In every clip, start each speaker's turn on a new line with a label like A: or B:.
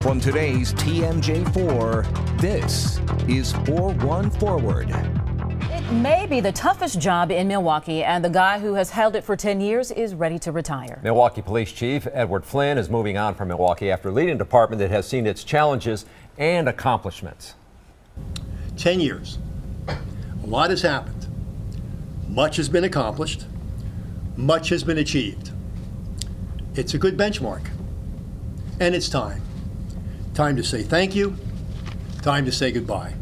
A: From today's TMJ4, this is 4-1 Forward.
B: It may be the toughest job in Milwaukee, and the guy who has held it for 10 years is ready to retire.
C: Milwaukee Police Chief Flynn is moving on from Milwaukee after leading a department that has seen its challenges and accomplishments.
D: 10 years. A lot has happened. Much has been accomplished. Much has been achieved. It's a good benchmark. And it's time. Time to say thank you. Time to say goodbye.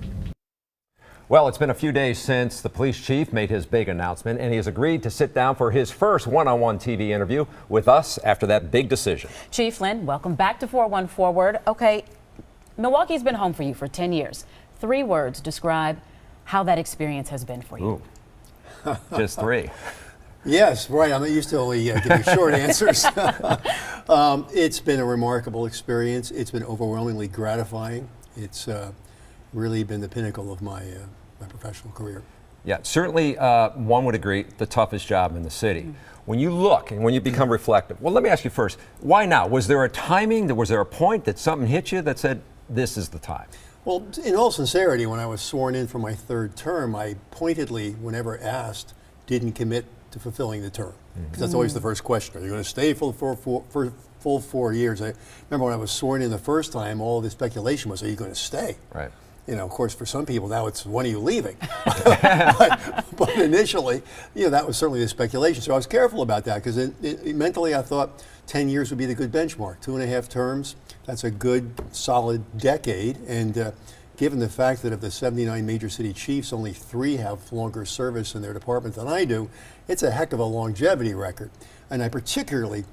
C: Well, it's been a few days since the police chief made his big announcement, and he has agreed to sit down for his first one-on-one TV interview with us after that big decision.
B: Chief Flynn, welcome back to 4-1 Forward. Okay, Milwaukee's been home for you for 10 years. 3 words describe how that experience has been for you.
C: Ooh. Just 3.
D: Yes, right. I'm not used to only giving short answers. It's been a remarkable experience. It's been overwhelmingly gratifying. It's really been the pinnacle of my professional career.
C: Yeah, certainly one would agree, the toughest job in the city. When you look and when you become reflective, well, let me ask you first, why now? Was there a timing, was there a point that something hit you that said, this is the time?
D: Well, in all sincerity, when I was sworn in for my 3rd term, I pointedly, whenever asked, didn't commit to fulfilling the term. Because that's always the first question. Are you going to stay for full 4 years? I remember when I was sworn in the first time, all the speculation was, are you going to stay?
C: Right.
D: You know, of course, for some people now it's, when are you leaving? but initially, that was certainly the speculation. So I was careful about that because mentally I thought 10 years would be the good benchmark. 2.5 terms, that's a good, solid decade. And given the fact that of the 79 major city chiefs, only 3 have longer service in their department than I do, it's a heck of a longevity record. And I particularly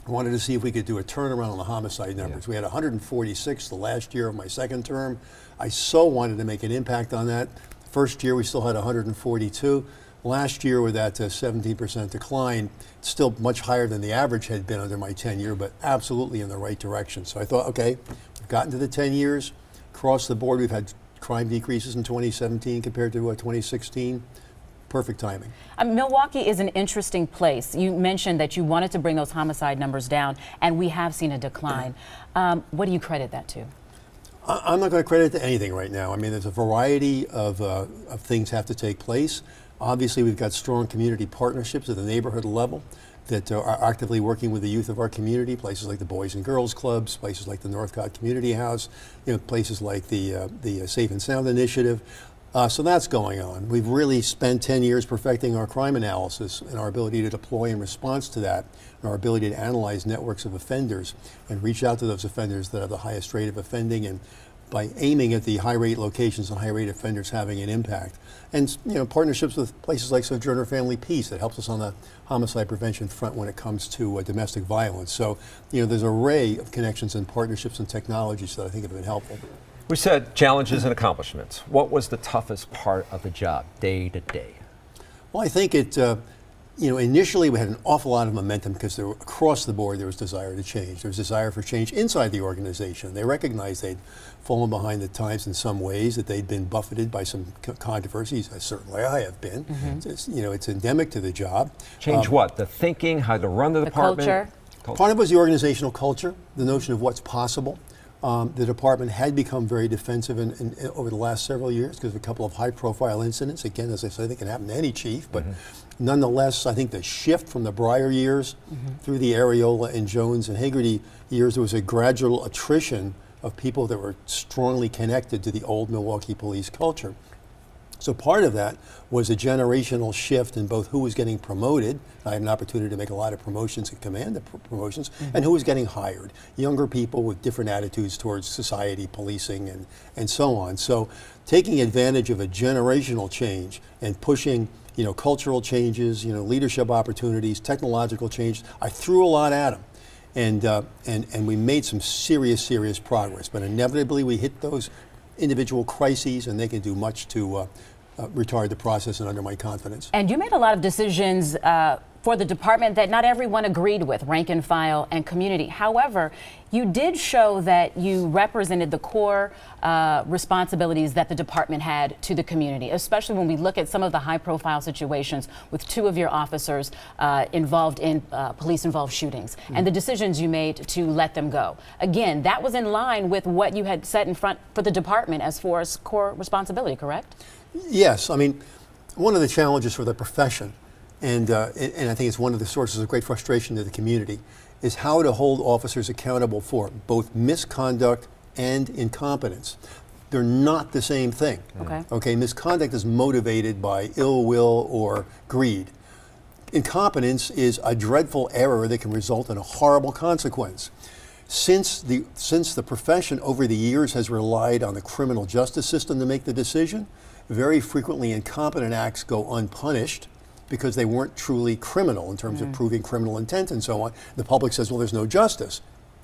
D: wanted to see if we could do a turnaround on the homicide numbers. We had 146 the last year of my 2nd term. I so wanted to make an impact on that. First year we still had 142. Last year with that 17% decline, it's still much higher than the average had been under my tenure, but absolutely in the right direction. So I thought, okay, we've gotten to the 10 years. Across the board, we've had crime decreases in 2017 compared to 2016. Perfect timing.
B: Milwaukee is an interesting place. You mentioned that you wanted to bring those homicide numbers down, and we have seen a decline. What do you credit that to?
D: I'm not going to credit it to anything right now. I mean, there's a variety of things have to take place. Obviously, we've got strong community partnerships at the neighborhood level that are actively working with the youth of our community, places like the Boys and Girls Clubs, places like the Northcott Community House, places like the Safe and Sound Initiative. So that's going on. We've really spent 10 years perfecting our crime analysis and our ability to deploy in response to that, and our ability to analyze networks of offenders and reach out to those offenders that have the highest rate of offending, and by aiming at the high rate locations and high rate offenders having an impact. And partnerships with places like Sojourner Family Peace that helps us on the homicide prevention front when it comes to domestic violence. So there's an array of connections and partnerships and technologies that I think have been helpful.
C: We said challenges and accomplishments. What was the toughest part of the job, day to day?
D: Well, I think initially we had an awful lot of momentum because across the board there was desire to change. There was desire for change inside the organization. They recognized they'd fallen behind the times in some ways, that they'd been buffeted by some controversies. Certainly I have been. It's endemic to the job.
C: Change what? The thinking, how to run the department?
B: Culture.
D: Part of it was the organizational culture, the notion of what's possible. The department had become very defensive over the last several years because of a couple of high-profile incidents. Again, as I said, they can happen to any chief, but nonetheless, I think the shift from the Breyer years through the Areola and Jones and Hagerty years, there was a gradual attrition of people that were strongly connected to the old Milwaukee police culture. So part of that was a generational shift in both who was getting promoted. I had an opportunity to make a lot of promotions and command the promotions, and who was getting hired. Younger people with different attitudes towards society, policing, and so on. So taking advantage of a generational change and pushing cultural changes, leadership opportunities, technological change, I threw a lot at them. And we made some serious progress. But inevitably we hit those individual crises, and they can do much to retard the process and undermine confidence.
B: And you made a lot of decisions for the department that not everyone agreed with, rank and file and community. However, you did show that you represented the core responsibilities that the department had to the community, especially when we look at some of the high-profile situations with 2 of your officers involved in police-involved shootings and the decisions you made to let them go. Again, that was in line with what you had set in front for the department as far as core responsibility, correct?
D: Yes. I mean, one of the challenges for the profession, and I think it's one of the sources of great frustration to the community, is how to hold officers accountable for both misconduct and incompetence. They're not the same thing. Okay, misconduct is motivated by ill will or greed. Incompetence is a dreadful error that can result in a horrible consequence. Since the profession over the years has relied on the criminal justice system to make the decision, very frequently incompetent acts go unpunished because they weren't truly criminal in terms of proving criminal intent and so on. The public says, well, there's no justice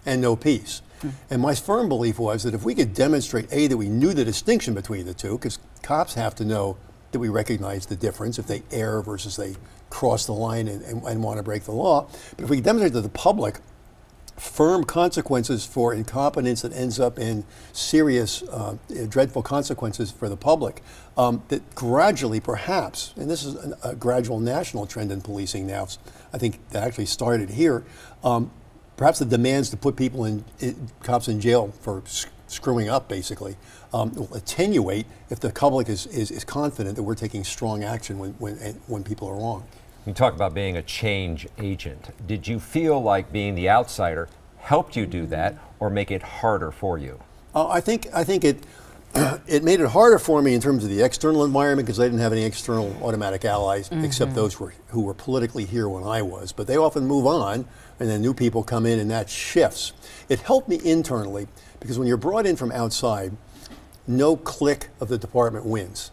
D: and no peace. And my firm belief was that if we could demonstrate, A, that we knew the distinction between the two, because cops have to know that we recognize the difference if they err versus they cross the line and want to break the law. But if we could demonstrate to the public firm consequences for incompetence that ends up in serious, dreadful consequences for the public, that gradually, perhaps, and this is a gradual national trend in policing now, I think that actually started here, perhaps the demands to put cops in jail for screwing up, basically, will attenuate if the public is confident that we're taking strong action when people are wrong.
C: You talk about being a change agent. Did you feel like being the outsider helped you do that or make it harder for you?
D: I think it made it harder for me in terms of the external environment because I didn't have any external automatic allies except those who were politically here when I was. But they often move on and then new people come in and that shifts. It helped me internally because when you're brought in from outside, no clique of the department wins.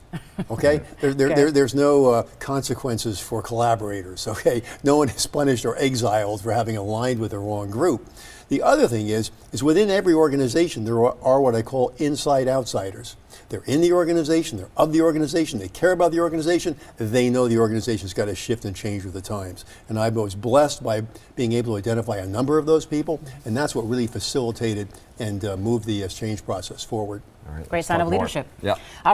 D: Okay? There's no consequences for collaborators. Okay? No one is punished or exiled for having aligned with the wrong group. The other thing is within every organization there are what I call inside outsiders. They're in the organization, they're of the organization, they care about the organization, they know the organization's got to shift and change with the times. And I was blessed by being able to identify a number of those people, and that's what really facilitated and moved the change process forward.
C: All right,
B: Great sign of leadership.
C: Yeah.